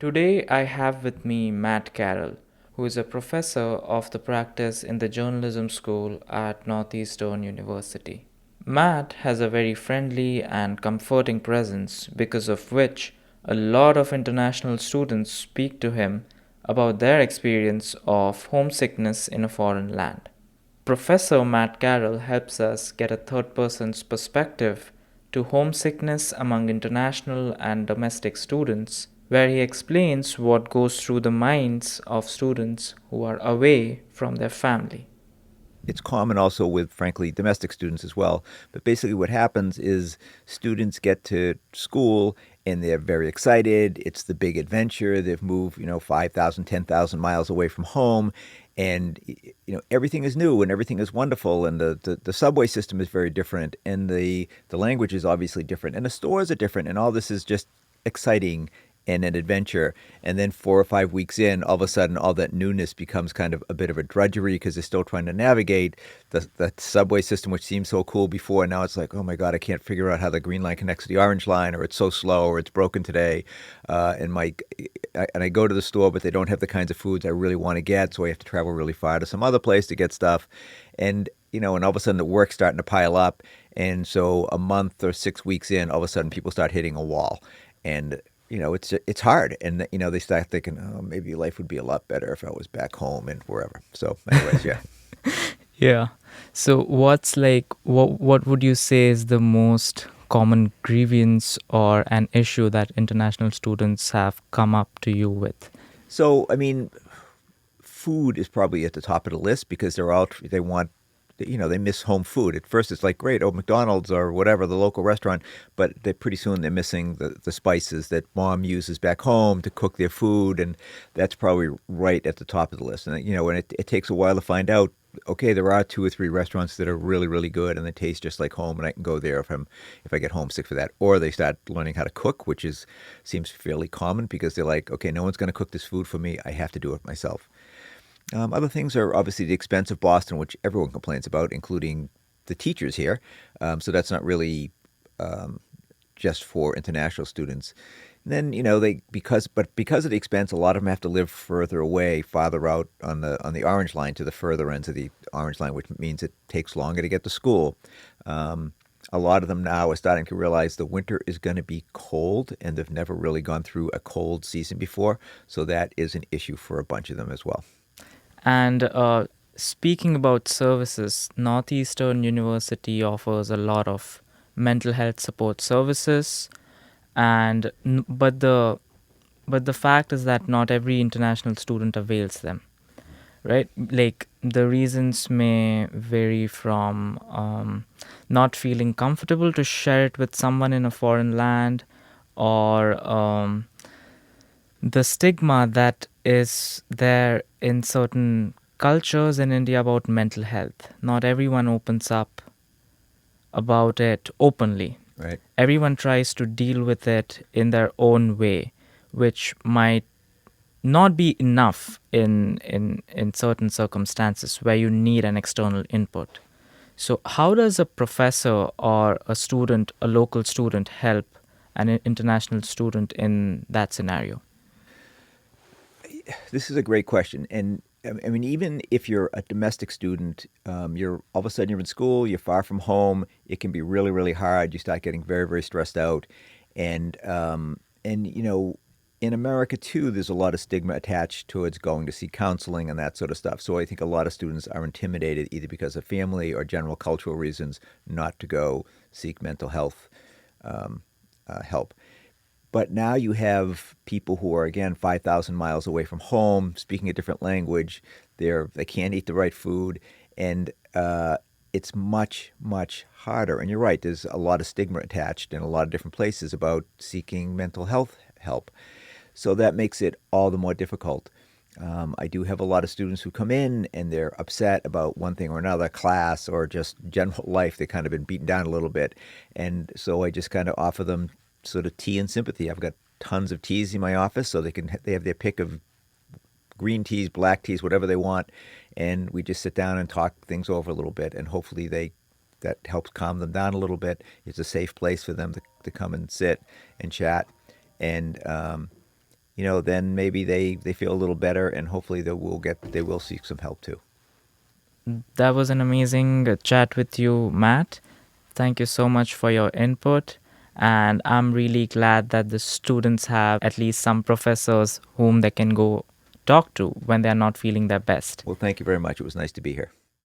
Today I have with me Matt Carroll, who is a professor of the practice in the journalism school at Northeastern University. Matt has a very friendly and comforting presence, because of which a lot of international students speak to him about their experience of homesickness in a foreign land. Professor Matt Carroll helps us get a third person's perspective to homesickness among international and domestic students, where he explains what goes through the minds of students who are away from their family. It's common also with, frankly, domestic students as well. But basically, what happens is students get to school and they're very excited. It's the big adventure. They've moved, 5,000, 10,000 miles away from home. And, everything is new and everything is wonderful. And the subway system is very different. And the language is obviously different. And the stores are different. And all this is just exciting and an adventure. And then 4 or 5 weeks in, all of a sudden, all that newness becomes kind of a bit of a drudgery because they're still trying to navigate the subway system, which seemed so cool before. Now it's like, oh my God, I can't figure out how the green line connects to the orange line, or it's so slow, or it's broken today. And I go to the store, but they don't have the kinds of foods I really want to get, so I have to travel really far to some other place to get stuff. And and all of a sudden the work's starting to pile up. And so a month or 6 weeks in, all of a sudden people start hitting a wall. And it's hard, and they start thinking, oh, maybe life would be a lot better if I was back home and wherever. So, anyways, yeah. Yeah. So what would you say is the most common grievance or an issue that international students have come up to you with? So, I mean, food is probably at the top of the list because they want, they miss home food. At first, it's like, great, oh, McDonald's or whatever, the local restaurant, but pretty soon they're missing the spices that mom uses back home to cook their food, and that's probably right at the top of the list. And it takes a while to find out. Okay, there are 2 or 3 restaurants that are really, really good and they taste just like home, and I can go there if I get homesick for that. Or they start learning how to cook, which seems fairly common because they're like, okay, no one's going to cook this food for me. I have to do it myself. Other things are obviously the expense of Boston, which everyone complains about, including the teachers here. So that's not really just for international students. And then because of the expense, a lot of them have to live further away, farther out on the orange line to the further ends of the orange line, which means it takes longer to get to school. A lot of them now are starting to realize the winter is going to be cold, and they've never really gone through a cold season before. So that is an issue for a bunch of them as well. And speaking about services, Northeastern University offers a lot of mental health support services, and but the fact is that not every international student avails them, right? Like the reasons may vary from not feeling comfortable to share it with someone in a foreign land, or the stigma that is there in certain cultures in India about mental health. Not everyone opens up about it openly. Right. Everyone tries to deal with it in their own way, which might not be enough in certain circumstances where you need an external input. So, how does a professor or a local student, help an international student in that scenario? This is a great question. And I mean, even if you're a domestic student, you're all of a sudden you're in school, you're far from home. It can be really, really hard. You start getting very, very stressed out, and in America too, there's a lot of stigma attached towards going to see counseling and that sort of stuff. So I think a lot of students are intimidated either because of family or general cultural reasons not to go seek mental health help. But now you have people who are, again, 5,000 miles away from home, speaking a different language. They can't eat the right food, and it's much, much harder. And you're right, there's a lot of stigma attached in a lot of different places about seeking mental health help. So that makes it all the more difficult. I do have a lot of students who come in and they're upset about one thing or another, class or just general life. They've kind of been beaten down a little bit. And so I just kind of offer them sort of tea and sympathy. I've got tons of teas in my office, so they have their pick of green teas, black teas, whatever they want, and we just sit down and talk things over a little bit, and hopefully that helps calm them down a little bit. It's a safe place for them to come and sit and chat, and then maybe they feel a little better, and hopefully they will seek some help too. That was an amazing chat with you, Matt. Thank you so much for your input. And I'm really glad that the students have at least some professors whom they can go talk to when they're not feeling their best. Well, thank you very much. It was nice to be here.